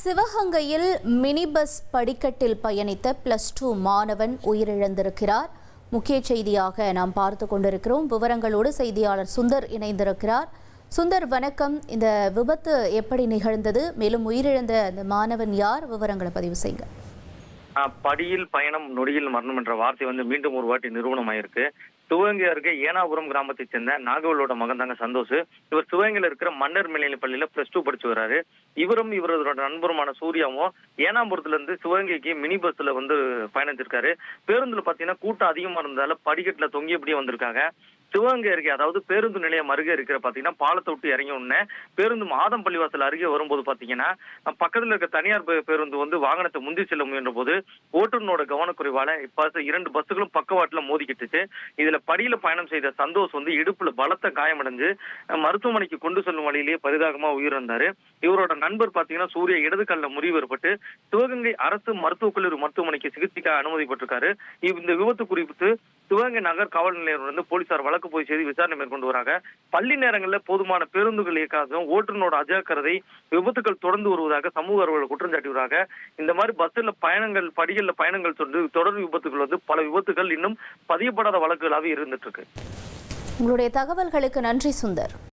சிவகங்கையில் mini bus படிக்கட்டில் பயணித்த +2 மாணவன் உயிரிழந்திருக்கிறார். முக்கிய செய்தியாக நாம் பார்த்து கொண்டிருக்கிறோம். விவரங்களோடு செய்தியாளர் சுந்தர் இணைந்திருக்கிறார். சுந்தர், வணக்கம். இந்த விபத்து எப்படி நிகழ்ந்தது? மேலும் உயிரிழந்த அந்த மாணவன் யார்? விவரங்களை பதிவு செய்யுங்க. படியில் பயணம் நொடியில் மரணம் என்ற வார்த்தை மீண்டும் ஒரு வாட்டி நிறுவனமாயிருக்கு. சிவகங்கை அருகே ஏனாபுரம் கிராமத்தை சேர்ந்த நாகவலோட மகன் தாங்க சந்தோஷ். இவர் சிவகங்கையில இருக்கிற மன்னர் மேல்நிலை பள்ளியில +2 படிச்சு வர்றாரு. இவரும் இவரோட நண்பருமான சூர்யாவும் ஏனாபுரத்துல இருந்து சிவகங்கைக்கு மினி பஸ்ல பயணிச்சிருக்காரு. பேருந்துல பாத்தீங்கன்னா கூட்டம் அதிகமா இருந்ததால படிக்கட்டுல தொங்கியபடியே வந்திருக்காங்க. சிவகங்கை அருகே, அதாவது பேருந்து நிலையம் அருகே இருக்கிற பாத்தீங்கன்னா பாலத்தை விட்டு இறங்கி உடனே பேருந்து மாதம் பள்ளிவாசல் அருகே வரும்போது பாத்தீங்கன்னா பக்கத்துல இருக்க தனியார் பேருந்து வாகனத்தை முந்தி செல்ல முயன்ற போது ஓட்டுநரோட கவனக்குறைவால 2 பஸ்ஸுகளும் பக்கவாட்டுல மோதிக்கிட்டுச்சு. இதுல படியில பயணம் செய்த சந்தோஷ் இடுப்புல பலத்த காயமடைஞ்சு மருத்துவமனைக்கு கொண்டு செல்லும் வழியிலேயே பரிதாபமா உயிரிழந்தாரு. இவரோட நண்பர் பாத்தீங்கன்னா சூர்யா இடது காலில் முறிவு ஏற்பட்டு சிவகங்கை அரசு மருத்துவக் கல்லூரி மருத்துவமனைக்கு சிகிச்சைக்காக அனுமதிப்பட்டிருக்காரு. இந்த விபத்து குறித்து சிவகங்கை நகர் காவல் நிலையம் போலீசார் வழக்கு பதிவு செய்து விசாரணை மேற்கொண்டு வராங்க. பள்ளி நேரங்களில் போதுமான பேருந்துகள் இயக்காதும் ஓட்டுநரோட அஜாக்கிரதை விபத்துக்கள் தொடர்ந்து வருவதாக சமூக ஆர்வலர்கள் குற்றம் சாட்டி வராங்க. இந்த மாதிரி பஸ்ல பயணங்கள், படிகள்ல பயணங்கள் தொடர் விபத்துகள் பல விபத்துகள் இன்னும் பதியப்படாத வழக்குகளாகவே இருந்துட்டு இருக்கு. உங்களுடைய தகவல்களுக்கு நன்றி சுந்தர்.